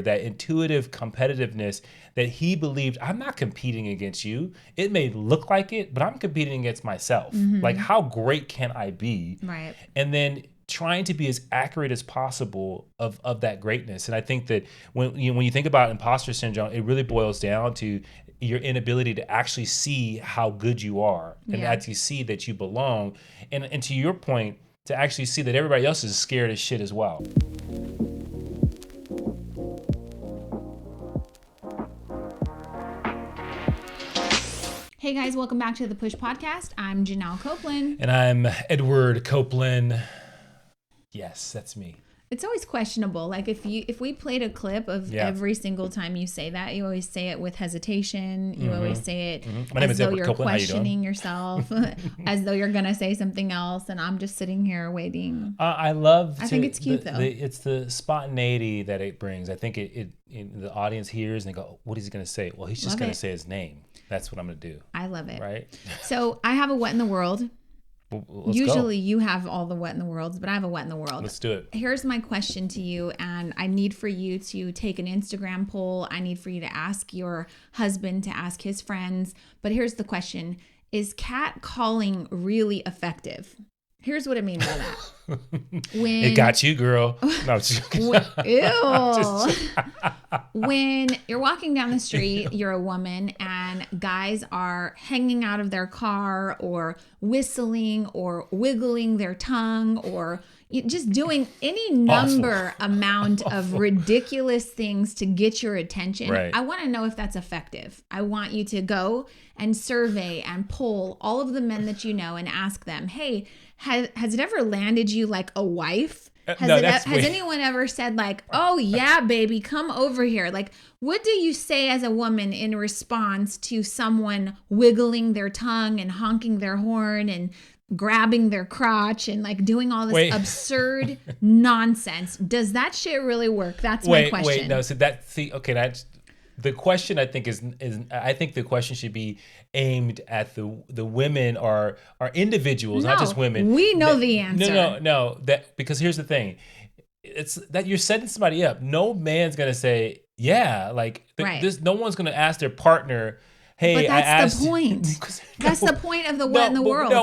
that intuitive competitiveness that he believed, I'm not competing against you. It may look like it, but I'm competing against myself. Like, how great can I be? Right. And then trying to be as accurate as possible of that greatness. And I think that when you think about imposter syndrome, it really boils down to your inability to actually see how good you are and actually see that you belong. And to your point, to actually see that everybody else is scared as shit as well. Hey guys, welcome back to the Push Podcast. I'm Janelle Copeland. And I'm Edward Copeland. Yes, that's me. It's always questionable. Like if we played a clip of every single time you say that, you always say it with hesitation. You always say it as though you're questioning yourself, as though you're gonna say something else, and I'm just sitting here waiting. I think it's cute though. It's the spontaneity that it brings. I think the audience hears and they go, "What is he gonna say?" Well, he's just gonna say his name. That's what I'm gonna do. I love it. Right. So I have a what in the world. Usually you have all the what in the worlds, but I have a what in the world. Let's do it. Here's my question to you, and I need for you to take an Instagram poll. I need for you to ask your husband, to ask his friends. But here's the question. Is catcalling really effective? Here's what I mean by that. It got you, girl. No, I'm just When you're walking down the street, you're a woman, and guys are hanging out of their car or whistling or wiggling their tongue or just doing any amount of ridiculous things to get your attention. Right. I want to know if that's effective. I want you to go and survey and poll all of the men that you know and ask them, hey, has it ever landed you like a wife? Has anyone ever said like, oh yeah, baby, come over here? Like, what do you say as a woman in response to someone wiggling their tongue and honking their horn and grabbing their crotch and like doing all this absurd nonsense? Does that shit really work? That's my question. No, so that's the question. I think I think the question should be aimed at the women are individuals, not just women. We know the answer. No. Because here's the thing, it's that you're setting somebody up. No man's gonna say no one's gonna ask their partner, hey, but that's the point. That's the point of the what in the world.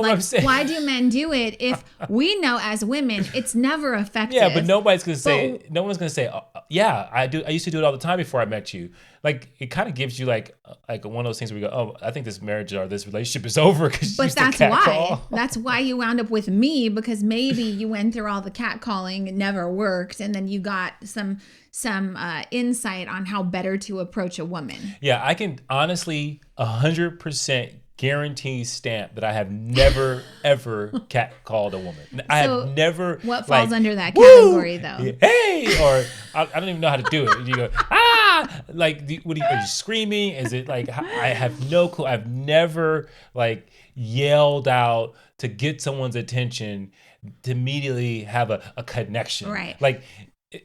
Why do men do it? If we know as women, it's never effective. Yeah, but no one's gonna say, yeah, I do. I used to do it all the time before I met you. Like, it kind of gives you like one of those things where you go, oh, I think this marriage or this relationship is over. But that's why. That's why you wound up with me, because maybe you went through all the catcalling, it never worked, and then you got some insight on how better to approach a woman. Yeah, I can honestly 100% guarantee stamp that I have never ever catcalled a woman. I have never. What falls under that category though? Hey, or I don't even know how to do it. You go like are you screaming? Is it like I have no clue. I've never like yelled out to get someone's attention to immediately have a connection. Right. Like.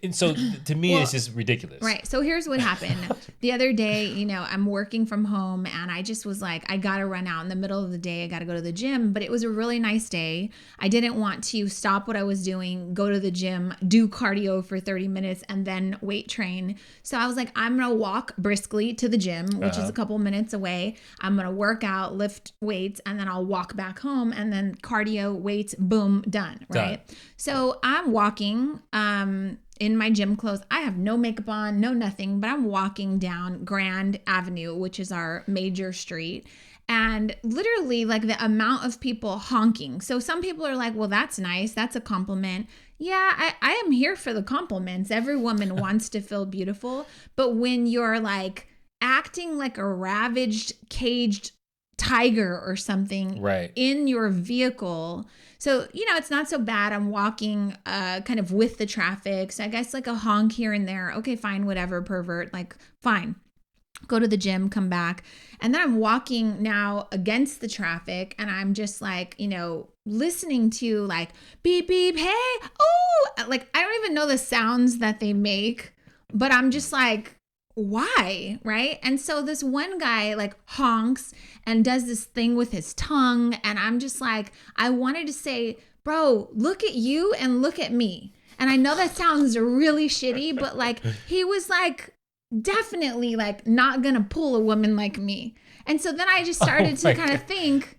And so to me, it's just ridiculous. Right. So here's what happened. The other day, I'm working from home and I just was like, I got to run out in the middle of the day. I got to go to the gym, but it was a really nice day. I didn't want to stop what I was doing, go to the gym, do cardio for 30 minutes and then weight train. So I was like, I'm going to walk briskly to the gym, which is a couple minutes away. I'm going to work out, lift weights, and then I'll walk back home and then cardio, weights, boom, done. Right. So I'm walking, in my gym clothes. I have no makeup on, no nothing, but I'm walking down Grand Avenue, which is our major street. And literally like the amount of people honking. So some people are like, well, that's nice. That's a compliment. Yeah, I am here for the compliments. Every woman wants to feel beautiful. But when you're like acting like a ravaged, caged tiger or something in your vehicle. So, it's not so bad. I'm walking kind of with the traffic. So I guess like a honk here and there. Okay, fine, whatever, pervert. Like, fine. Go to the gym, come back. And then I'm walking now against the traffic and I'm just like, listening to like beep, beep, hey, oh, like I don't even know the sounds that they make, but I'm just like, why? Right. And so this one guy like honks and does this thing with his tongue. And I'm just like, I wanted to say, bro, look at you and look at me. And I know that sounds really shitty, but like he was like definitely like not gonna pull a woman like me. And so then I just started to kind of think,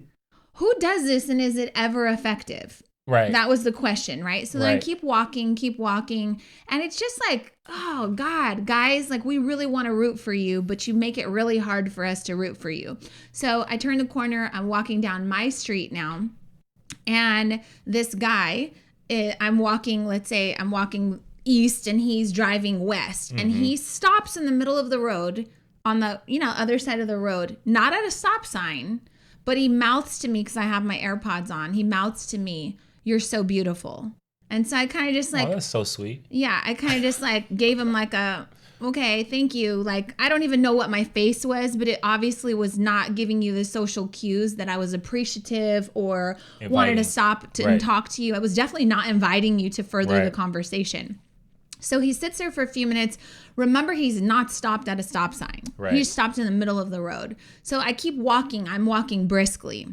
who does this and is it ever effective? Right. That was the question, right? So then I keep walking. And it's just like, oh God, guys, like we really want to root for you, but you make it really hard for us to root for you. So I turn the corner, I'm walking down my street now. And this guy, I'm walking east and he's driving west. And he stops in the middle of the road on the, other side of the road, not at a stop sign, but he mouths to me because I have my AirPods on. He mouths to me, "You're so beautiful." And so I kind of just like, oh, that's so sweet. Yeah, I kind of just like gave him like a, okay, thank you. Like, I don't even know what my face was, but it obviously was not giving you the social cues that I was appreciative or wanted to stop and talk to you. I was definitely not inviting you to further the conversation. So he sits there for a few minutes. Remember, he's not stopped at a stop sign. Right. He stopped in the middle of the road. So I keep walking. I'm walking briskly.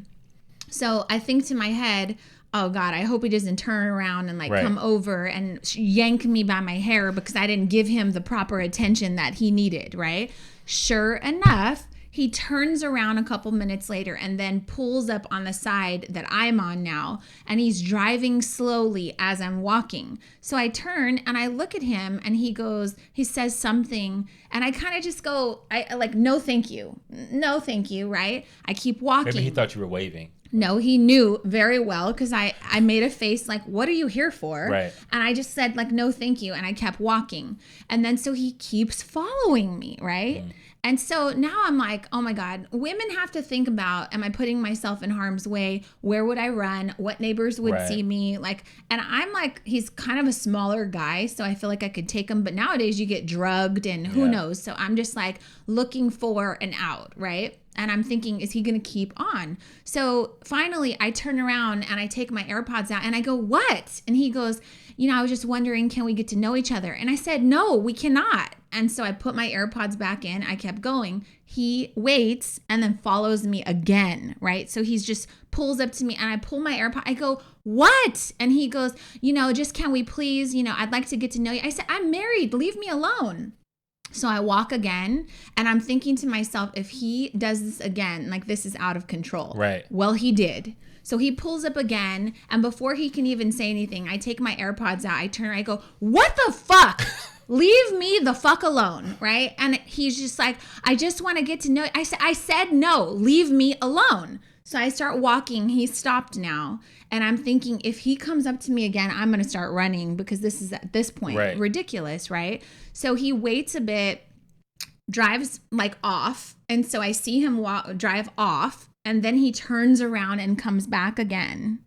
So I think to my head, oh God, I hope he doesn't turn around and like come over and yank me by my hair because I didn't give him the proper attention that he needed, right? Sure enough, he turns around a couple minutes later and then pulls up on the side that I'm on now. And he's driving slowly as I'm walking. So I turn and I look at him and he says something. And I kind of just go, I like, no, thank you. No, thank you. Right. I keep walking. Maybe he thought you were waving. No, he knew very well because I made a face like, what are you here for? Right. And I just said like, no, thank you. And I kept walking. And then so he keeps following me, right? And so now I'm like, oh my God, women have to think about, am I putting myself in harm's way? Where would I run? What neighbors would see me? Like, and I'm like, he's kind of a smaller guy, so I feel like I could take him. But nowadays you get drugged and who knows? So I'm just like looking for an out, right? And I'm thinking, is he going to keep on? So finally I turn around and I take my AirPods out and I go, what? And he goes, I was just wondering, can we get to know each other? And I said, no, we cannot. And so I put my AirPods back in. I kept going. He waits and then follows me again, right? So he's just pulls up to me and I pull my AirPod. I go, what? And he goes, just can we please, I'd like to get to know you. I said, I'm married. Leave me alone. So I walk again and I'm thinking to myself, if he does this again, like this is out of control. Right. Well, he did. So he pulls up again. And before he can even say anything, I take my AirPods out. I turn, I go, what the fuck? Leave me the fuck alone. Right. And he's just like, I just want to get to know you. I said, no, leave me alone. So I start walking. He stopped now. And I'm thinking, if he comes up to me again, I'm going to start running because this is at this point ridiculous, right? So he waits a bit, drives like off. And so I see him drive off. And then he turns around and comes back again.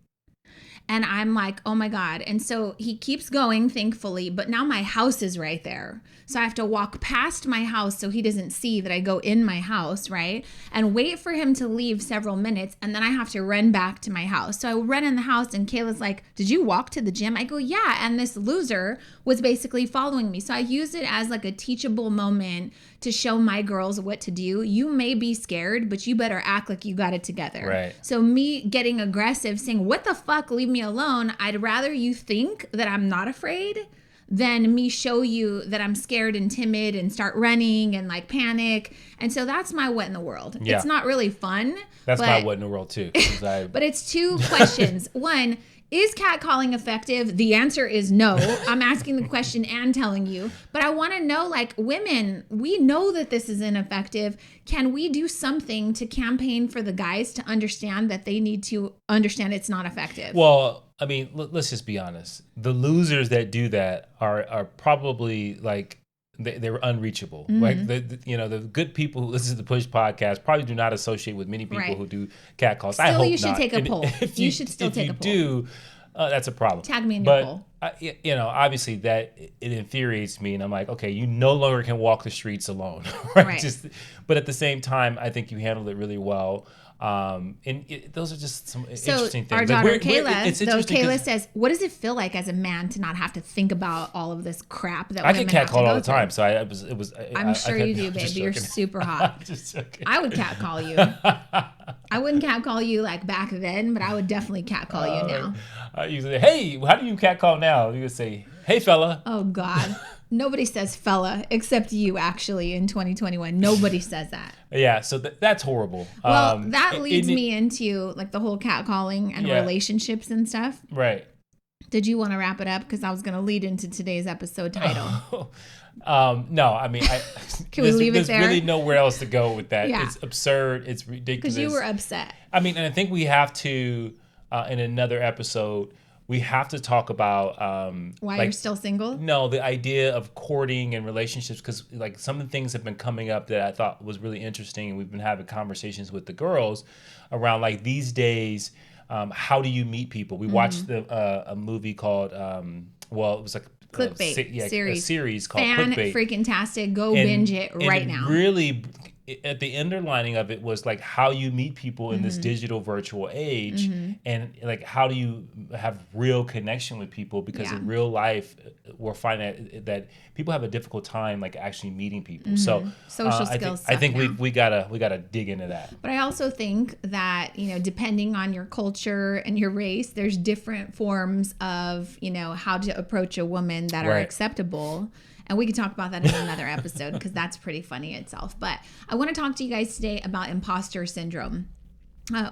And I'm like, oh my God. And so he keeps going, thankfully. But now my house is right there. So I have to walk past my house so he doesn't see that I go in my house, right? And wait for him to leave several minutes. And then I have to run back to my house. So I run in the house and Kayla's like, did you walk to the gym? I go, yeah. And this loser was basically following me. So I used it as like a teachable moment to show my girls what to do. You may be scared, but you better act like you got it together. Right. So me getting aggressive, saying, what the fuck, leave me alone. I'd rather you think that I'm not afraid than me show you that I'm scared and timid and start running and like panic. And so that's my what in the world. Yeah. It's not really fun. That's my what in the world too. But it's two questions. One, is catcalling effective? The answer is no. I'm asking the question and telling you. But I want to know, like, women, we know that this is ineffective. Can we do something to campaign for the guys to understand that they need to understand it's not effective? Well, I mean, let's just be honest. The losers that do that are probably like, they were unreachable. Mm-hmm. Like the good people who listen to the Push podcast probably do not associate with many people who do catcalls. I hope you should not. Take a poll. You should still take a poll. If you do, that's a problem. Tag me in your poll. Obviously that it infuriates me, and I'm like, okay, you no longer can walk the streets alone, right? But at the same time, I think you handled it really well. Those are just some interesting things. Our daughter Kayla says, what does it feel like as a man to not have to think about all of this crap that I get catcalled all the time? So I'm sure you do, baby. You're super hot. I would catcall you. I wouldn't catcall you like back then, but I would definitely catcall you now. You say, hey, how do you catcall now? You would say, Hey, fella. Oh, God. Nobody says fella except you, actually, in 2021. Nobody says that. Yeah, so that's horrible. Well, that leads me into like the whole catcalling and relationships and stuff. Right. Did you want to wrap it up? Because I was going to lead into today's episode title. No, I mean, can we leave it there? There's really nowhere else to go with that. Yeah. It's absurd. It's ridiculous. Because you were upset. I mean, and I think we have to, in another episode, we have to talk about why you're still single. No, the idea of courting and relationships, because like some of the things have been coming up that I thought was really interesting, and we've been having conversations with the girls around like these days. How do you meet people? We watched a movie called it was like Clickbait a series called Fan Clickbait. Freaking tastic. Go binge it right now. Really, at the underlining of it was like how you meet people in this digital virtual age, and like how do you have real connection with people, because in real life we're finding that people have a difficult time like actually meeting people. So social skills. I think we gotta dig into that. But I also think that, you know, depending on your culture and your race, there's different forms of, you know, how to approach a woman that are acceptable. And we can talk about that in another episode because that's pretty funny itself. But I want to talk to you guys today about imposter syndrome.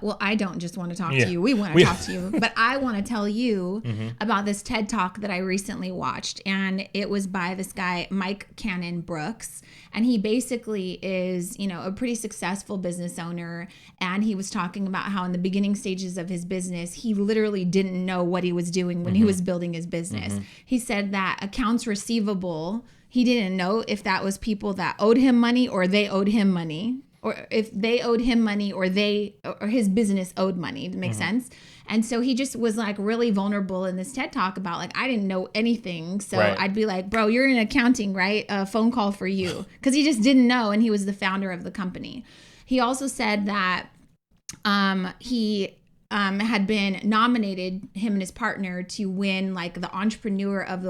Well, I don't just want to talk to you. We want to talk to you. But I want to tell you about this TED Talk that I recently watched. And it was by this guy, Mike Cannon-Brookes. And he basically is, you know, a pretty successful business owner. And he was talking about how in the beginning stages of his business, he literally didn't know what he was doing when he was building his business. He said that accounts receivable, he didn't know if that was people that owed him money or they owed him money. Or if they owed him money or his business owed money. Does it make sense? And so he just was like really vulnerable in this TED Talk about like, I didn't know anything. So I'd be like, bro, you're in accounting, right? A phone call for you. Because he just didn't know. And he was the founder of the company. He also said that he had been nominated, him and his partner, to win like the Entrepreneur of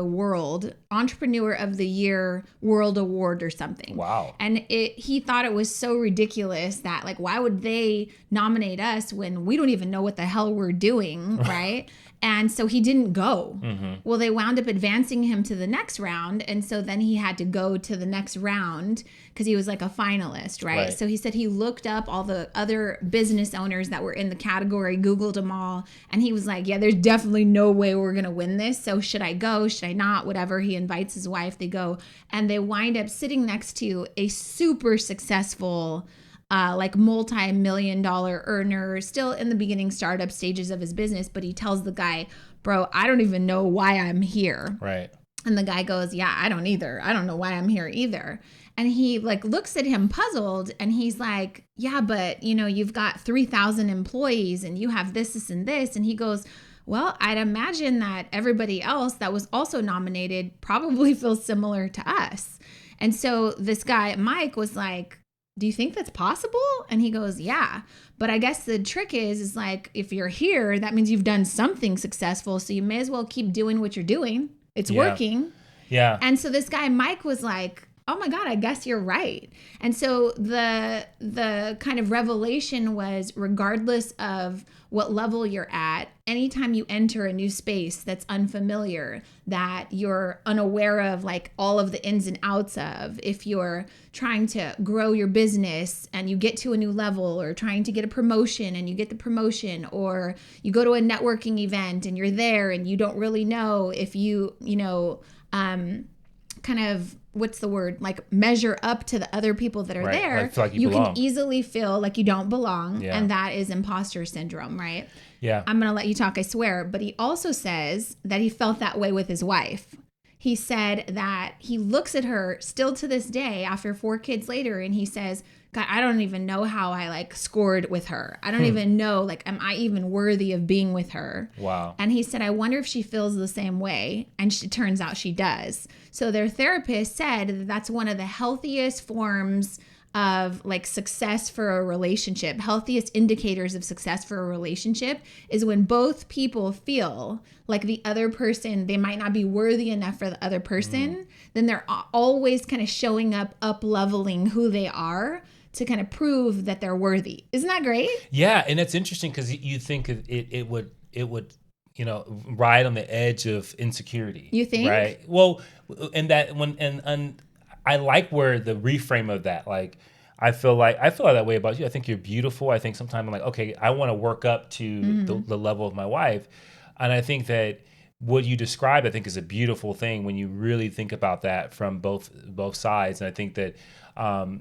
the Year World Award or something. Wow. And he thought it was so ridiculous that like, why would they nominate us when we don't even know what the hell we're doing, right? And so he didn't go. Well, they wound up advancing him to the next round. And so then he had to go to the next round because he was like a finalist, right? So he said he looked up all the other business owners that were in the category, Googled them all. And he was like, yeah, there's definitely no way we're going to win this. So should I go? Should I not? Whatever. He invites his wife. They go. And they wind up sitting next to a super successful like multi-million-dollar earner, still in the beginning startup stages of his business, but he tells the guy, bro, I don't even know why I'm here. Right. And the guy goes, yeah, I don't either. I don't know why I'm here either. And he like looks at him puzzled and he's like, yeah, but you know, you've got 3,000 employees and you have this, and this. And he goes, well, I'd imagine that everybody else that was also nominated probably feels similar to us. And so this guy, Mike, was like, do you think that's possible? And he goes, yeah. But I guess the trick is like, if you're here, that means you've done something successful. So you may as well keep doing what you're doing. It's working. Yeah. And so this guy, Mike, was like, oh my God, I guess you're right. And so the kind of revelation was, regardless of what level you're at, anytime you enter a new space that's unfamiliar, that you're unaware of like all of the ins and outs of, if you're trying to grow your business and you get to a new level, or trying to get a promotion and you get the promotion, or you go to a networking event and you're there and you don't really know if you kind of, what's the word, like measure up to the other people that are there, like feel like you belong. Can easily feel like you don't belong. Yeah. And that is imposter syndrome, right? Yeah. I'm going to let you talk, I swear. But he also says that he felt that way with his wife. He said that he looks at her still to this day after 4 kids later, and he says, God, I don't even know how I like scored with her. I don't even know, like, am I even worthy of being with her? Wow. And he said, I wonder if she feels the same way. And it turns out she does. So their therapist said that that's one of the healthiest forms of like success for a relationship. Healthiest indicators of success for a relationship is when both people feel like the other person, they might not be worthy enough for the other person, then they're always kind of showing up leveling who they are to kind of prove that they're worthy. Isn't that great? Yeah, and it's interesting because you think it would right on the edge of insecurity. You think? Right. Well, and that and I like where the reframe of that, like, I feel that way about you. I think you're beautiful. I think sometimes I'm like, okay, I want to work up to the level of my wife. And I think that what you described, I think, is a beautiful thing when you really think about that from both sides. And I think that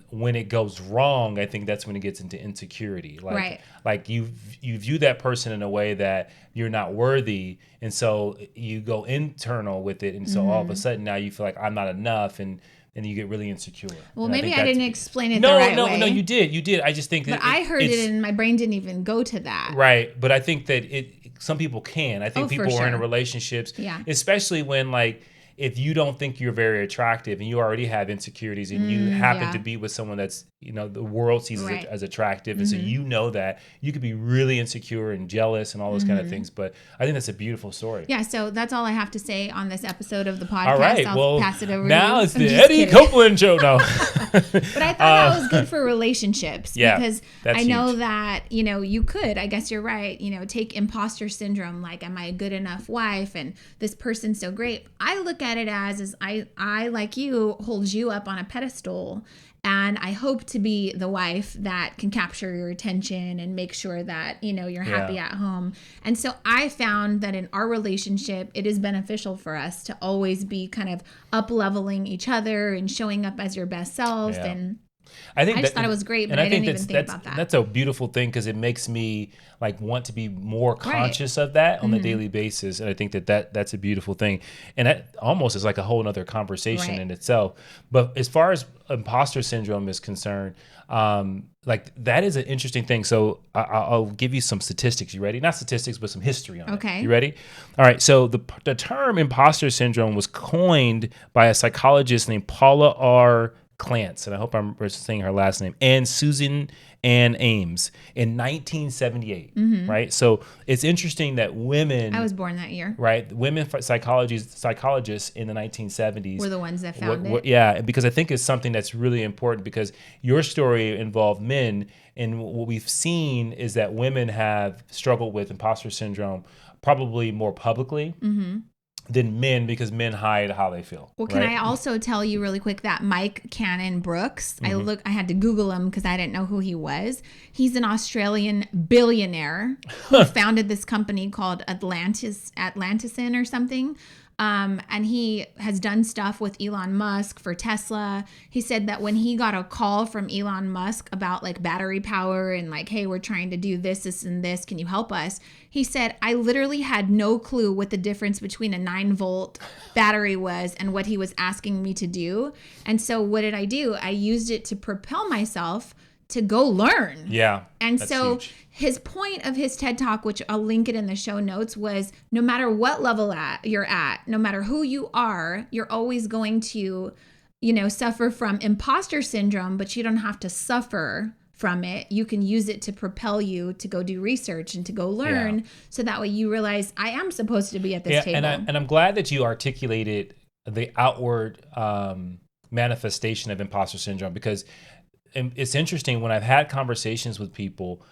when it goes wrong, I think that's when it gets into insecurity. Like, right. Like you view that person in a way that you're not worthy. And so you go internal with it. And so all of a sudden now you feel like I'm not enough. And you get really insecure. Well, and maybe I didn't explain it the right way. No, you did. I just think that But I heard it and my brain didn't even go to that. Right. But I think that some people can. I think people are in relationships, especially when, like, if you don't think you're very attractive and you already have insecurities and you happen to be with someone that's, the world sees as attractive. And so that you could be really insecure and jealous and all those kind of things. But I think that's a beautiful story. Yeah. So that's all I have to say on this episode of the podcast. All right. I'll pass it over now to you. It's the Eddie Copeland show. No. But I thought that was good for relationships because I know huge. that, you could, I guess you're right, take imposter syndrome. Like, am I a good enough wife? And this person's so great. I look at it as I, like you, hold you up on a pedestal. And I hope to be the wife that can capture your attention and make sure that, you're happy at home. And so I found that in our relationship, it is beneficial for us to always be kind of up-leveling each other and showing up as your best self. Yeah. And I just thought it was great, but I didn't even think about that. That's a beautiful thing because it makes me want to be more conscious of that on a daily basis. And I think that's a beautiful thing. And that almost is like a whole other conversation in itself. But as far as imposter syndrome is concerned, that is an interesting thing. So I'll give you some statistics. You ready? Not statistics, but some history on it. Okay. You ready? All right. So the term imposter syndrome was coined by a psychologist named Paula R. Clance, and I hope I'm saying her last name, and Susan Ann Ames in 1978, right? So it's interesting that women... I was born that year. Right? Women psychologists in the 1970s... were the ones that found it. Yeah, because I think it's something that's really important because your story involved men, and what we've seen is that women have struggled with imposter syndrome probably more publicly. Than men because men hide how they feel. Well, can I also tell you really quick that Mike Cannon Brooks, I had to Google him because I didn't know who he was. He's an Australian billionaire who founded this company called Atlanticin or something. And he has done stuff with Elon Musk for Tesla. He said that when he got a call from Elon Musk about like battery power and like, hey, we're trying to do this, and this, can you help us? He said, I literally had no clue what the difference between a 9-volt battery was and what he was asking me to do. And so what did I do? I used it to propel myself to go learn. Yeah. And so his point of his TED Talk, which I'll link it in the show notes, was no matter what level you're at, no matter who you are, you're always going to, suffer from imposter syndrome, but you don't have to suffer from it. You can use it to propel you to go do research and to go learn. So that way you realize I am supposed to be at this table. And I'm glad that you articulated the outward manifestation of imposter syndrome because it's interesting when I've had conversations with people,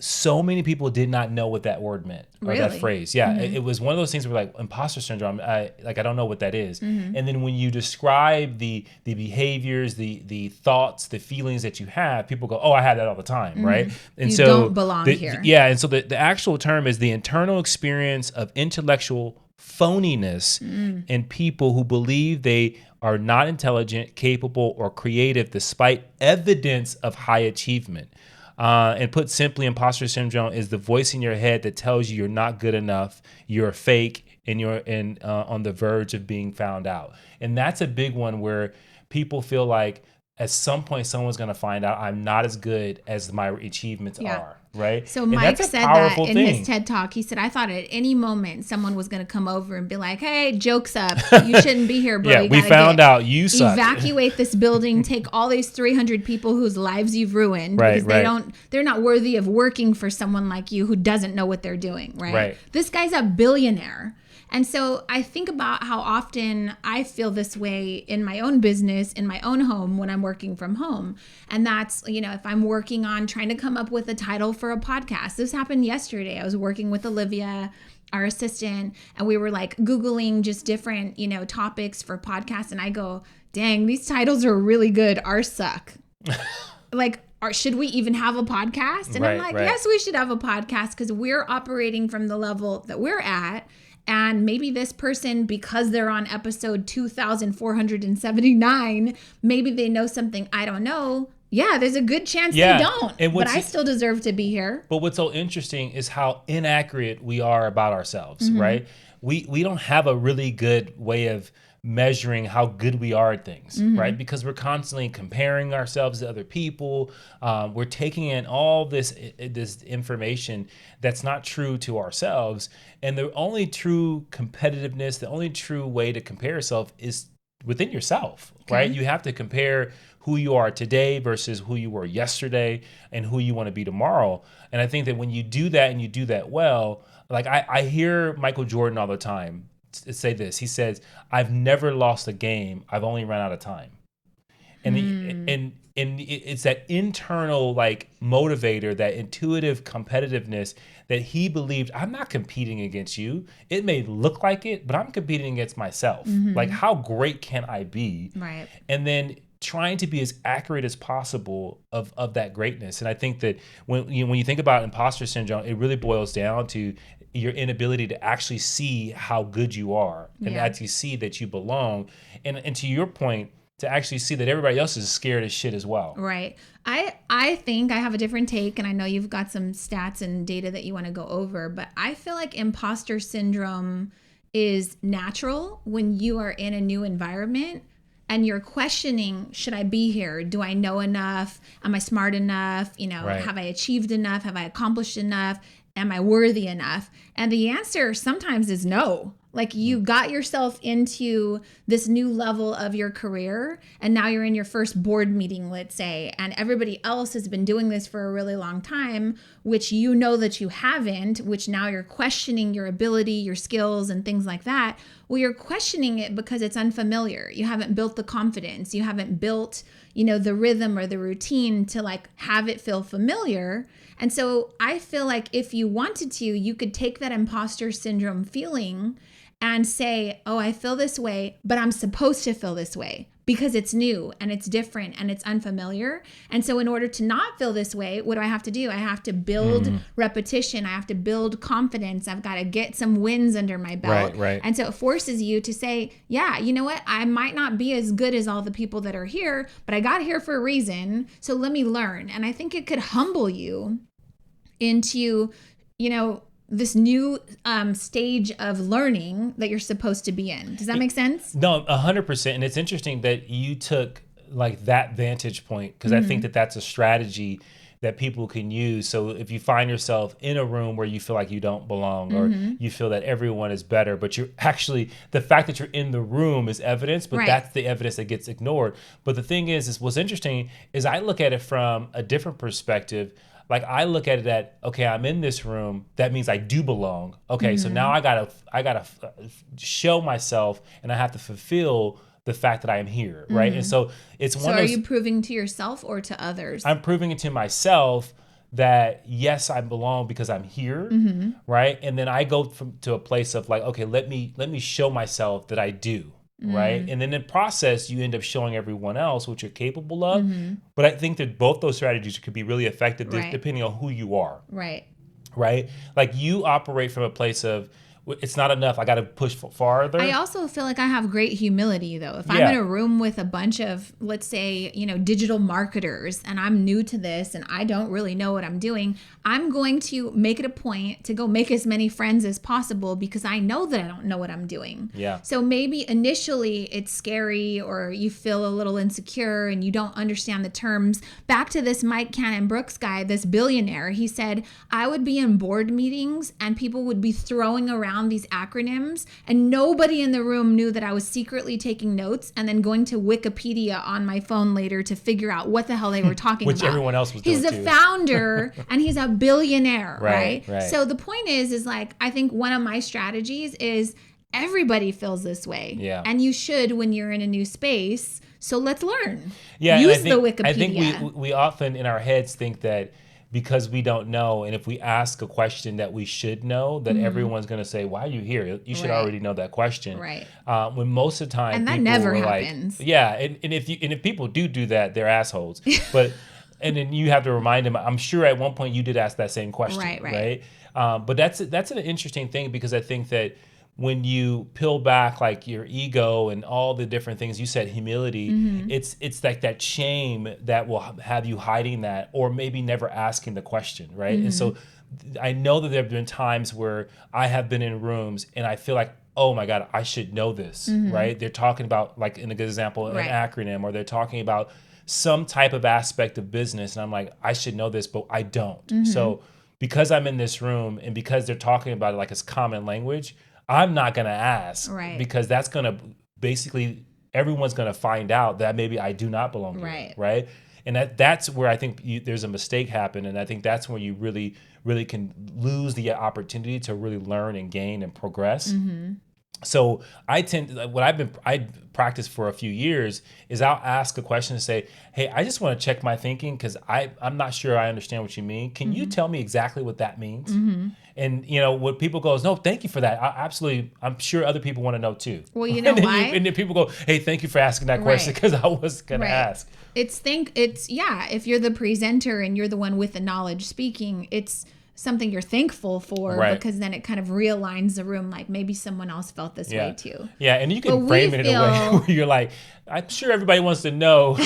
so many people did not know what that word meant or that phrase. Yeah. It was one of those things where like imposter syndrome, I don't know what that is. And then when you describe the behaviors, the thoughts, the feelings that you have, people go, oh, I have that all the time. Right. And you don't belong here. Yeah. And so the actual term is the internal experience of intellectual phoniness in people who believe they are not intelligent, capable, or creative despite evidence of high achievement. And put simply, imposter syndrome is the voice in your head that tells you you're not good enough, you're fake, and you're on the verge of being found out. And that's a big one where people feel like at some point someone's going to find out I'm not as good as my achievements are. Right. So Mike said that in his TED Talk. He said, I thought at any moment someone was going to come over and be like, hey, joke's up. You shouldn't be here, bro. Yeah, we found out you suck. Evacuate this building. Take all these 300 people whose lives you've ruined. Because they're not worthy of working for someone like you who doesn't know what they're doing. Right. This guy's a billionaire. And so I think about how often I feel this way in my own business, in my own home when I'm working from home. And that's, if I'm working on trying to come up with a title for a podcast. This happened yesterday. I was working with Olivia our assistant, and we were like Googling just different, topics for podcasts. And I go, dang, these titles are really good. Ours suck. Like, should we even have a podcast? And I'm like, yes, we should have a podcast because we're operating from the level that we're at. And maybe this person, because they're on episode 2,479, maybe they know something I don't know. Yeah, there's a good chance they don't. But I still deserve to be here. But what's so interesting is how inaccurate we are about ourselves, right? We don't have a really good way of measuring how good we are at things, right? Because we're constantly comparing ourselves to other people. We're taking in all this information that's not true to ourselves. And the only true competitiveness, the only true way to compare yourself is within yourself, right? You have to compare who you are today versus who you were yesterday and who you want to be tomorrow. And I think that when you do that and you do that well, like I hear Michael Jordan all the time say this. He says, I've never lost a game. I've only run out of time. And it's that internal like motivator, that intuitive competitiveness that he believed, I'm not competing against you. It may look like it, but I'm competing against myself. Like, how great can I be? Right. And then trying to be as accurate as possible of that greatness. And I think that when you think about imposter syndrome, it really boils down to your inability to actually see how good you are and actually see that you belong. And to your point, to actually see that everybody else is scared as shit as well. Right. I think I have a different take, and I know you've got some stats and data that you want to go over, but I feel like imposter syndrome is natural when you are in a new environment and you're questioning, should I be here? Do I know enough? Am I smart enough? Have I achieved enough? Have I accomplished enough? Am I worthy enough? And the answer sometimes is no. Like, you got yourself into this new level of your career, and now you're in your first board meeting, let's say, and everybody else has been doing this for a really long time, which you know that you haven't, which now you're questioning your ability, your skills, and things like that. Well, you're questioning it because it's unfamiliar. You haven't built the confidence. You haven't built, the rhythm or the routine to like have it feel familiar. And so I feel like if you wanted to, you could take that imposter syndrome feeling and say, oh, I feel this way, but I'm supposed to feel this way because it's new and it's different and it's unfamiliar. And so in order to not feel this way, what do I have to do? I have to build repetition. I have to build confidence. I've got to get some wins under my belt. Right. And so it forces you to say, yeah, you know what? I might not be as good as all the people that are here, but I got here for a reason. So let me learn. And I think it could humble you into, this new stage of learning that you're supposed to be in. Does that make sense? No, 100%. And it's interesting that you took like that vantage point, because I think that that's a strategy that people can use. So if you find yourself in a room where you feel like you don't belong, or you feel that everyone is better, but you're actually, the fact that you're in the room is evidence, but that's the evidence that gets ignored. But the thing is what's interesting is I look at it from a different perspective. Like, I look at it that, okay, I'm in this room. That means I do belong. Okay, so now I gotta show myself, and I have to fulfill the fact that I am here, right? And so it's one. So are you proving to yourself or to others? I'm proving it to myself that yes, I belong because I'm here, right? And then I go to a place of like, okay, let me show myself that I do. Right. And then in the process, you end up showing everyone else what you're capable of. But I think that both those strategies could be really effective depending on who you are. Right. Right. Like, you operate from a place of, it's not enough, I got to push farther. I also feel like I have great humility, though. If I'm in a room with a bunch of, let's say, digital marketers, and I'm new to this and I don't really know what I'm doing, I'm going to make it a point to go make as many friends as possible because I know that I don't know what I'm doing. Yeah. So maybe initially it's scary, or you feel a little insecure and you don't understand the terms. Back to this Mike Cannon-Brookes guy, this billionaire, he said, I would be in board meetings and people would be throwing around these acronyms, and nobody in the room knew that I was secretly taking notes and then going to Wikipedia on my phone later to figure out what the hell they were talking Which about. Which everyone else was doing. He's a founder and he's a billionaire, right? Right. So the point is like, I think one of my strategies is everybody feels this way. Yeah. And you should when you're in a new space. So let's learn. Yeah. Use the I Wikipedia. think we often in our heads think that because we don't know. And if we ask a question that we should know, that everyone's going to say, why are you here? You should already know that question. Right. When most of the time, And that people never were happens. like, yeah. And if people do that, they're assholes. But, and then you have to remind them, I'm sure at one point you did ask that same question. Right. But that's an interesting thing, because I think that when you peel back like your ego and all the different things you said, humility, it's like that shame that will have you hiding that, or maybe never asking the question, right? And so I know that there have been times where I have been in rooms and I feel like, oh my God, I should know this, right? They're talking about, like in a good example, an acronym, or they're talking about some type of aspect of business, and I'm like, I should know this, but I don't. So because I'm in this room and because they're talking about it like it's common language, I'm not going to ask, because that's going to basically, everyone's going to find out that maybe I do not belong here, right? And that's where I think there's a mistake happen, and I think that's where you really, really can lose the opportunity to really learn and gain and progress. So I practiced for a few years is I'll ask a question and say, hey, I just want to check my thinking, because I'm not sure I understand what you mean. Can you tell me exactly what that means? And what people go is, no, thank you for that. Absolutely. I'm sure other people want to know too. Well, you know why? And then people go, hey, thank you for asking that question, because I was going to ask. If you're the presenter and you're the one with the knowledge speaking, it's something you're thankful for, because then it kind of realigns the room, like maybe someone else felt this way too. Yeah, and you can frame it in a way where you're like, I'm sure everybody wants to know.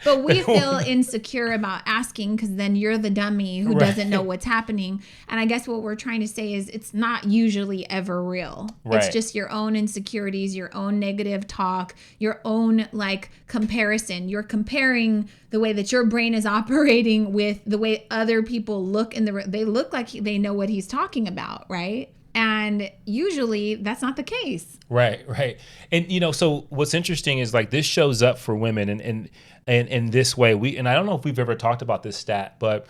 But we feel insecure about asking, because then you're the dummy who doesn't know what's happening. And I guess what we're trying to say is it's not usually ever real. It's just your own insecurities, your own negative talk, your own like comparison. You're comparing the way that your brain is operating with the way other people look in the room. They look like they know what he's talking about, right? And usually that's not the case. Right. And so what's interesting is like this shows up for women and in this way. And I don't know if we've ever talked about this stat, but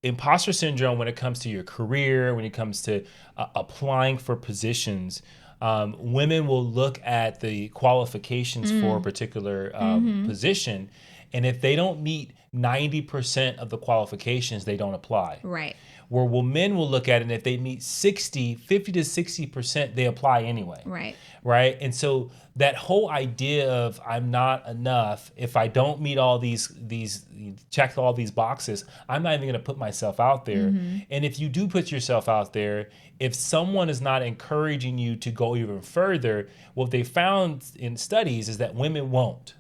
imposter syndrome, when it comes to your career, when it comes to applying for positions, women will look at the qualifications for a particular position, and if they don't meet 90% of the qualifications, they don't apply. Right. Where men will look at it, and if they meet 50 to 60%, they apply anyway. Right. And so that whole idea of I'm not enough, if I don't meet all these check all these boxes, I'm not even going to put myself out there. And if you do put yourself out there, if someone is not encouraging you to go even further, what they found in studies is that women won't.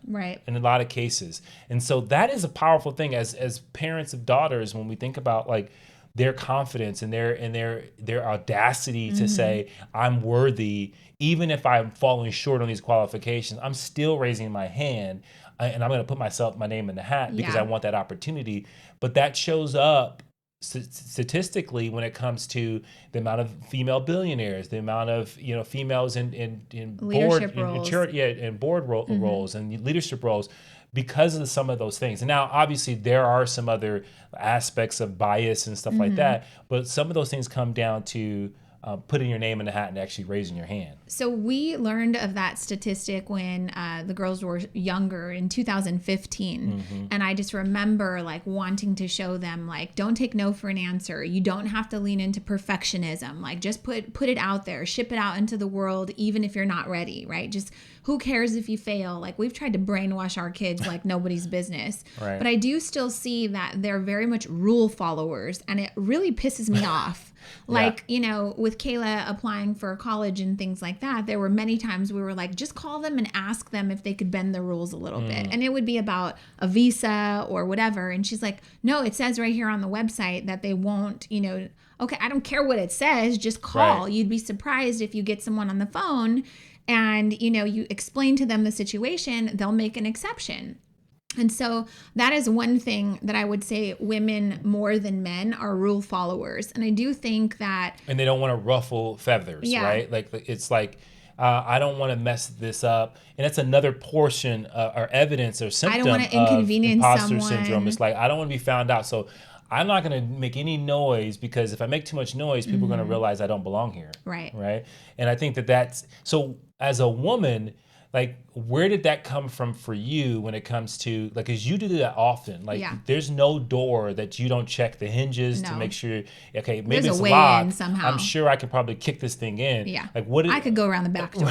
In a lot of cases. And so that is a powerful thing as parents of daughters, when we think about like their confidence and their audacity to say, I'm worthy, even if I'm falling short on these qualifications, I'm still raising my hand, and I'm going to put my name in the hat because I want that opportunity. But that shows up statistically when it comes to the amount of female billionaires, the amount of females in leadership board roles. and board roles and leadership roles, because of some of those things. And now obviously there are some other aspects of bias and stuff like that, but some of those things come down to putting your name in the hat and actually raising your hand. So we learned of that statistic when the girls were younger in 2015. And I just remember like wanting to show them, like, don't take no for an answer. You don't have to lean into perfectionism. Like, just put it out there, ship it out into the world, even if you're not ready, right? Just who cares if you fail? Like, we've tried to brainwash our kids like nobody's business. But I do still see that they're very much rule followers, and it really pisses me off. Like, with Kayla applying for college and things like that, there were many times we were like, just call them and ask them if they could bend the rules a little bit. And it would be about a visa or whatever. And she's like, no, it says right here on the website that they won't, okay, I don't care what it says, just call. You'd be surprised if you get someone on the phone and, you explain to them the situation, they'll make an exception. And so that is one thing that I would say women more than men are rule followers. And I do think that... And they don't want to ruffle feathers, right? Like, it's like, I don't want to mess this up. And that's another portion or evidence or symptom of imposter syndrome. It's like, I don't want to be found out. So I'm not going to make any noise, because if I make too much noise, people are going to realize I don't belong here. Right. And I think that's... So as a woman... like, where did that come from for you when it comes to, like, because you do that often. Like, Yeah. there's no door that you don't check the hinges to No. make sure, okay, maybe There's a it's way locked. in somehow. I'm sure I could probably kick this thing in. Yeah. Like, what did, I could go around the back door.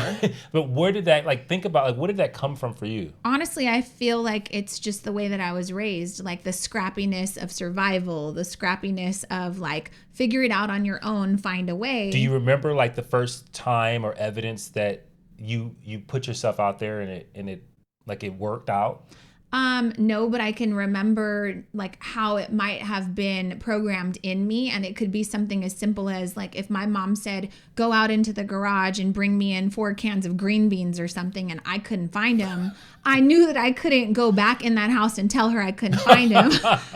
but where did that, like, think about, like, where did that come from for you? Honestly, I feel like it's just the way that I was raised, like the scrappiness of survival, the scrappiness of like figure it out on your own, find a way. Do you remember like the first time or evidence that you put yourself out there and it like it worked out? No, but I can remember like how it might have been programmed in me. And it could be something as simple as like if my mom said, go out into the garage and bring me in 4 cans of green beans or something, and I couldn't find them, I knew that I couldn't go back in that house and tell her I couldn't find them.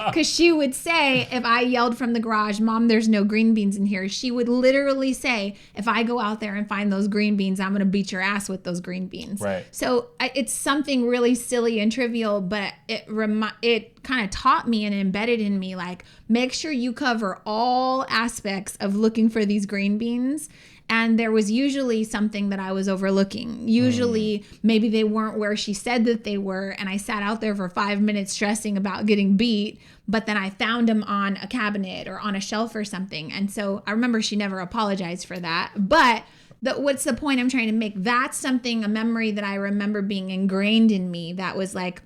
Because she would say, if I yelled from the garage, Mom, there's no green beans in here, she would literally say, if I go out there and find those green beans, I'm going to beat your ass with those green beans. Right. So it's something really silly and trivial, but it kind of taught me and embedded in me, like, make sure you cover all aspects of looking for these green beans. And there was usually something that I was overlooking. Usually maybe they weren't where she said that they were. And I sat out there for 5 minutes stressing about getting beat. But then I found them on a cabinet or on a shelf or something. And so I remember she never apologized for that. But what's the point I'm trying to make? That's something, a memory that I remember being ingrained in me that was like,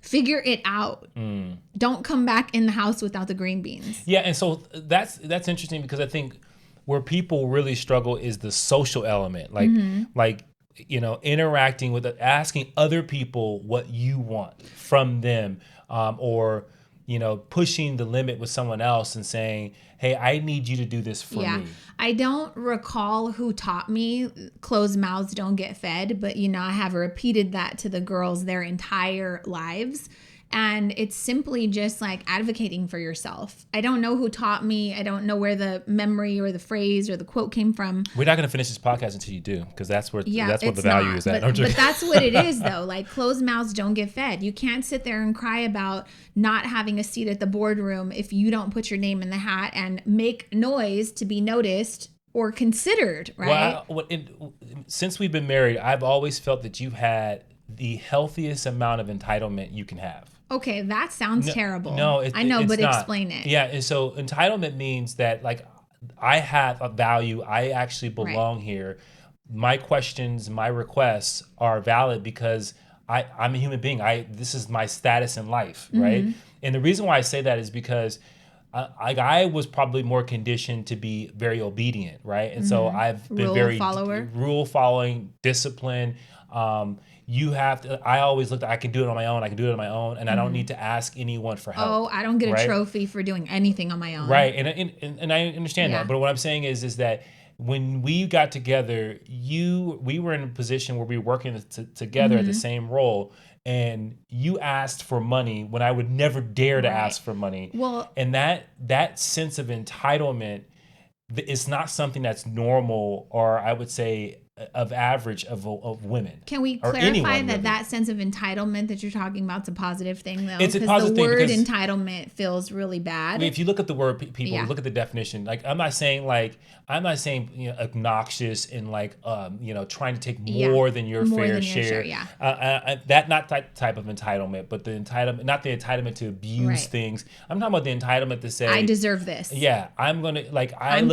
figure it out. Don't come back in the house without the green beans. Yeah. And so that's interesting, because I think where people really struggle is the social element, like you know, interacting with, asking other people what you want from them, or you know, pushing the limit with someone else and saying, hey, I need you to do this for me. I don't recall who taught me closed mouths don't get fed, but you know, I have repeated that to the girls their entire lives. And it's simply just like advocating for yourself. I don't know who taught me. I don't know where the memory or the phrase or the quote came from. We're not going to finish this podcast until you do, because that's where that's what the value is at. But that's what it is, though. Like, closed mouths don't get fed. You can't sit there and cry about not having a seat at the boardroom if you don't put your name in the hat and make noise to be noticed or considered, right? Well, since we've been married, I've always felt that you've had the healthiest amount of entitlement you can have. Okay, that sounds terrible. No, I know, but not. Explain it. Yeah, and so entitlement means that, like, I have a value. I actually belong here. My questions, my requests are valid because I'm a human being. This is my status in life, right? And the reason why I say that is because I was probably more conditioned to be very obedient, right? And so I've been rule following, disciplined. You have to, I always looked, I can do it on my own. I can do it on my own. And I don't need to ask anyone for help. Oh, I don't get a trophy for doing anything on my own. Right. And I understand that. But what I'm saying is that when we got together, we were in a position where we were working together at the same role. And you asked for money when I would never dare to ask for money. Well, and that sense of entitlement, it's not something that's normal, or I would say of average of women. Can we clarify that sense of entitlement that you're talking about is a positive thing, though? It's a positive thing because the word entitlement feels really bad. I mean, if you look at the word, people look at the definition. Like, I'm not saying you know, obnoxious and like you know, trying to take more than your fair share. Not that type of entitlement, but the entitlement, not the entitlement to abuse things. I'm talking about the entitlement to say, I deserve this. Yeah, I'm look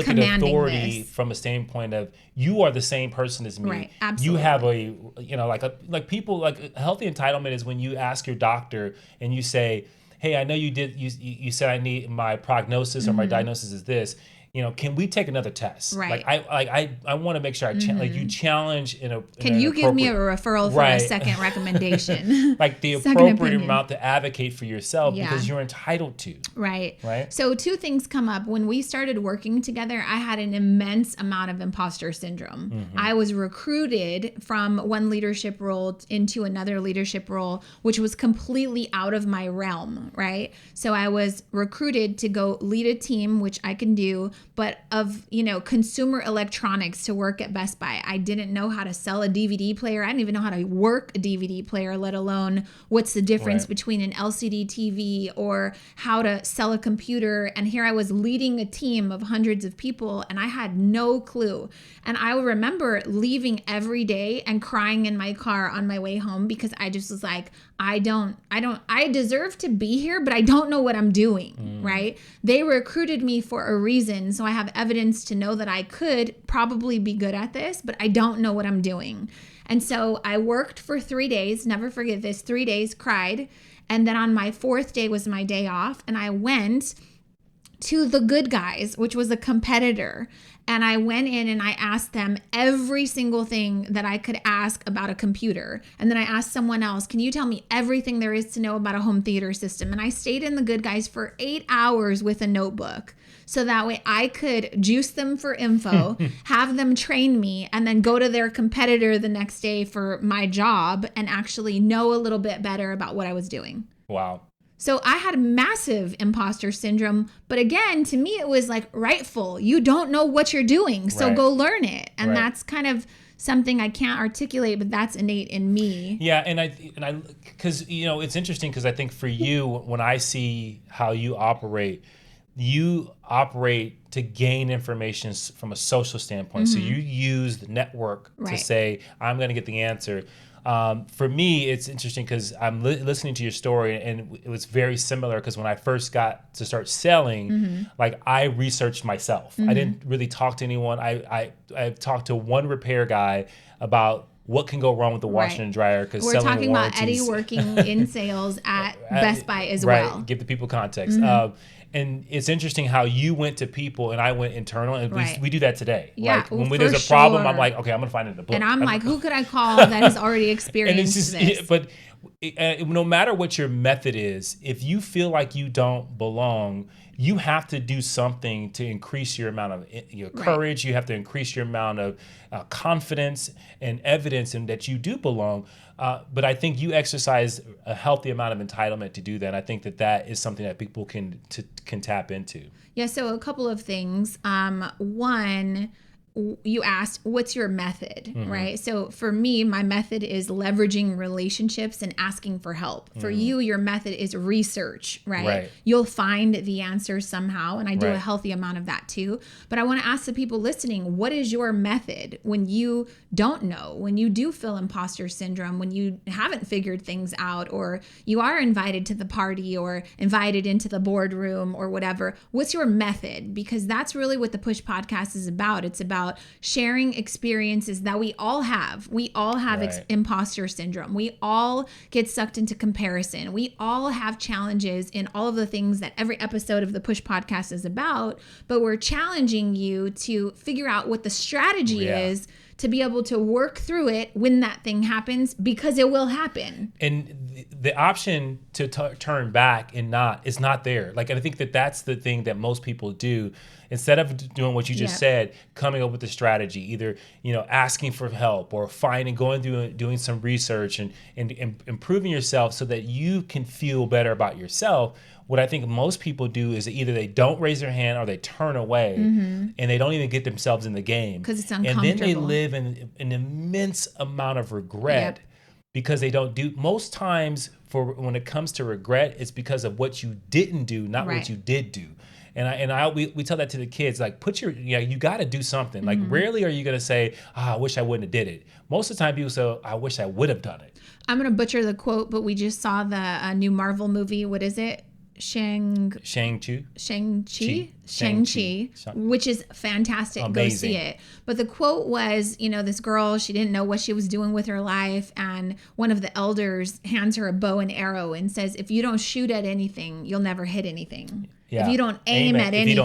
at authority from a standpoint of, you are the same person as me. Right, absolutely. You have a, you know, like people, like healthy entitlement is when you ask your doctor and you say, hey, I know you said I need, my prognosis or my diagnosis is this. You know, can we take another test? Right. I want to make sure like you challenge in a. Can you give me a referral for a second recommendation? Like the appropriate amount to advocate for yourself because you're entitled to. Right. Right. So 2 things come up. When we started working together, I had an immense amount of imposter syndrome. I was recruited from one leadership role into another leadership role, which was completely out of my realm. Right. So I was recruited to go lead a team, which I can do. but of, consumer electronics to work at Best Buy. I didn't know how to sell a DVD player. I didn't even know how to work a DVD player, let alone what's the difference between an LCD TV or how to sell a computer. And here I was leading a team of hundreds of people and I had no clue. And I remember leaving every day and crying in my car on my way home because I just was like, I deserve to be here, but I don't know what I'm doing, right? They recruited me for a reason. So I have evidence to know that I could probably be good at this, but I don't know what I'm doing. And so I worked for 3 days, never forget this, 3 days, cried. And then on my 4th day was my day off. And I went to The Good Guys, which was a competitor. And I went in and I asked them every single thing that I could ask about a computer. And then I asked someone else, can you tell me everything there is to know about a home theater system? And I stayed in The Good Guys for 8 hours with a notebook. So that way I could juice them for info, have them train me, and then go to their competitor the next day for my job and actually know a little bit better about what I was doing. Wow. So I had massive imposter syndrome. But again, to me, it was like rightful. You don't know what you're doing, so go learn it. And that's kind of something I can't articulate, but that's innate in me. Yeah, and I, because it's interesting because I think for you, when I see how you operate to gain information from a social standpoint. So you use the network to say, I'm going to get the answer. For me, it's interesting because I'm listening to your story, and it was very similar because when I first got to start selling, like I researched myself. I didn't really talk to anyone. I talked to one repair guy about what can go wrong with the washer and dryer, because we're talking about Eddie working in sales at Best Buy as well. Give the people context. And it's interesting how you went to people and I went internal, and we do that today. Yeah, like when there's a problem, I'm like, okay, I'm gonna find it in the book. And I'm like, who could I call that has already experienced this? But no matter what your method is, if you feel like you don't belong, you have to do something to increase your amount of your courage. You have to increase your amount of confidence and evidence in that you do belong. But I think you exercise a healthy amount of entitlement to do that. And I think that is something that people can tap into. Yeah. So a couple of things. One, you asked, what's your method, right? So for me, my method is leveraging relationships and asking for help. For you, your method is research, right? You'll find the answer somehow, and I do a healthy amount of that too. But I want to ask the people listening, what is your method when you don't know, when you do feel imposter syndrome, when you haven't figured things out, or you are invited to the party or invited into the boardroom or whatever? What's your method? Because that's really what the Push Podcast is about. It's about sharing experiences that we all have. We all have imposter syndrome. We all get sucked into comparison. We all have challenges in all of the things that every episode of the Push Podcast is about, but we're challenging you to figure out what the strategy is to be able to work through it when that thing happens, because it will happen. And the option to turn back is not there. Like, I think that's the thing that most people do. Instead of doing what you just said, coming up with a strategy, either asking for help or going through doing some research and improving yourself so that you can feel better about yourself. What I think most people do is either they don't raise their hand or they turn away, and they don't even get themselves in the game because it's uncomfortable. And then they live in an immense amount of regret because they don't do. Most times, when it comes to regret, it's because of what you didn't do, not what you did do. And we tell that to the kids, like, you got to do something. Like, rarely are you going to say, I wish I wouldn't have did it. Most of the time people say, I wish I would have done it. I'm going to butcher the quote, but we just saw the new Marvel movie. What is it? Shang-Chi, which is fantastic. Amazing. Go see it. But the quote was, this girl, she didn't know what she was doing with her life. And one of the elders hands her a bow and arrow and says, if you don't shoot at anything, you'll never hit anything. Yeah. If you don't aim at anything,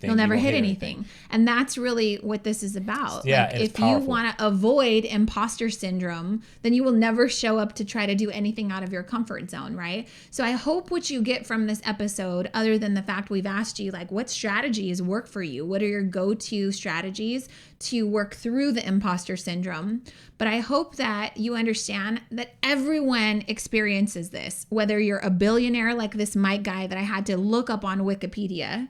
you'll never hit anything. And that's really what this is about. Yeah, like, if you want to avoid imposter syndrome, then you will never show up to try to do anything out of your comfort zone, right? So I hope what you get from this episode, other than the fact we've asked you, like, what strategies work for you? What are your go-to strategies to work through the imposter syndrome? But I hope that you understand that everyone experiences this, whether you're a billionaire like this Mike guy that I had to look up on Wikipedia,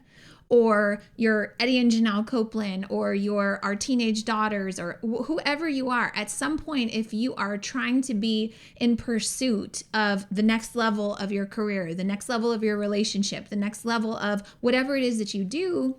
or you're Eddie and Janelle Copeland, or you're our teenage daughters, or whoever you are, at some point, if you are trying to be in pursuit of the next level of your career, the next level of your relationship, the next level of whatever it is that you do,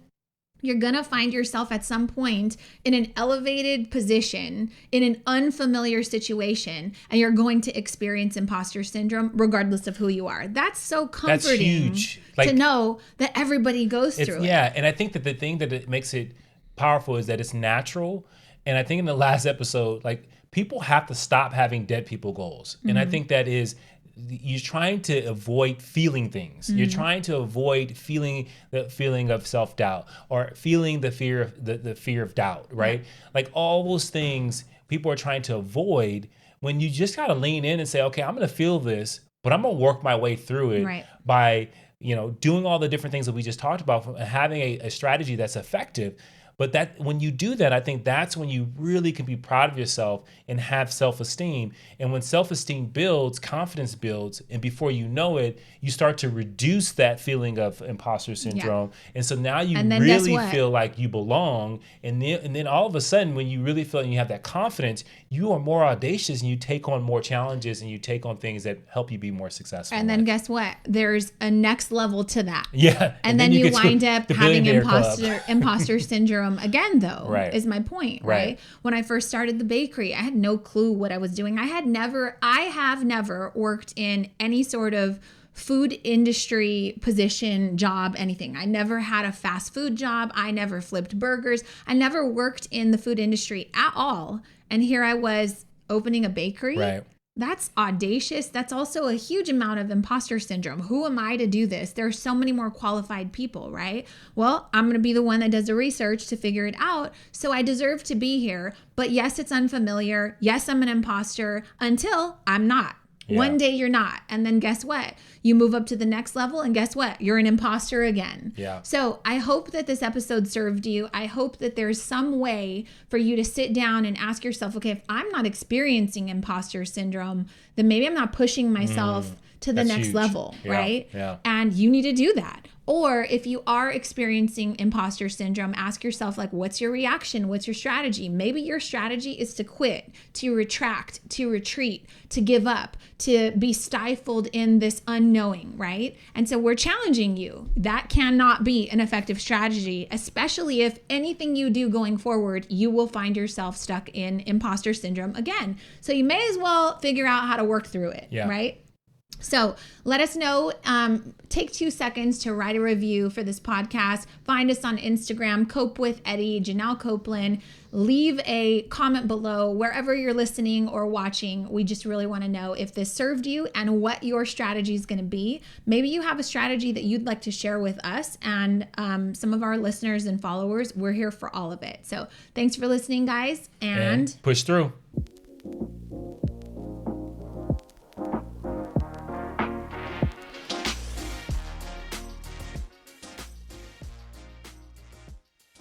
you're going to find yourself at some point in an elevated position, in an unfamiliar situation, and you're going to experience imposter syndrome regardless of who you are. That's so comforting. That's huge. Like, to know that everybody goes through it. Yeah, and I think that the thing that it makes it powerful is that it's natural. And I think in the last episode, like, people have to stop having dead people goals. And I think that is, you're trying to avoid feeling things. You're trying to avoid feeling the feeling of self-doubt, or feeling the fear of the fear of doubt, right? Like, all those things people are trying to avoid, when you just got to lean in and say, okay, I'm going to feel this, but I'm going to work my way through it by, doing all the different things that we just talked about, having a strategy that's effective. But that, when you do that, I think that's when you really can be proud of yourself and have self-esteem. And when self-esteem builds, confidence builds. And before you know it, you start to reduce that feeling of imposter syndrome. And so now you really feel like you belong. And then all of a sudden, when you really feel and you have that confidence, you are more audacious and you take on more challenges and you take on things that help you be more successful. And then guess what? There's a next level to that. Yeah. And then you wind up having imposter syndrome again, though, is my point, right? When I first started the bakery, I had no clue what I was doing. I have never worked in any sort of food industry position, job, anything. I never had a fast food job. I never flipped burgers. I never worked in the food industry at all. And here I was opening a bakery. Right. That's audacious. That's also a huge amount of imposter syndrome. Who am I to do this? There are so many more qualified people, right? Well, I'm going to be the one that does the research to figure it out. So I deserve to be here. But yes, it's unfamiliar. Yes, I'm an imposter until I'm not. Yeah. One day you're not. And then guess what? You move up to the next level and guess what? You're an imposter again. Yeah. So I hope that this episode served you. I hope that there's some way for you to sit down and ask yourself, okay, if I'm not experiencing imposter syndrome, then maybe I'm not pushing myself to the next level, right? Yeah. And you need to do that. Or if you are experiencing imposter syndrome, ask yourself, like, what's your reaction? What's your strategy? Maybe your strategy is to quit, to retract, to retreat, to give up, to be stifled in this unknowing, right? And so we're challenging you. That cannot be an effective strategy, especially if anything you do going forward, you will find yourself stuck in imposter syndrome again. So you may as well figure out how to work through it, right? So let us know. Take 2 seconds to write a review for this podcast. Find us on Instagram, Cope with Eddie, Janelle Copeland. Leave a comment below wherever you're listening or watching. We just really want to know if this served you and what your strategy is going to be. Maybe you have a strategy that you'd like to share with us and some of our listeners and followers. We're here for all of it. So thanks for listening, guys, and push through.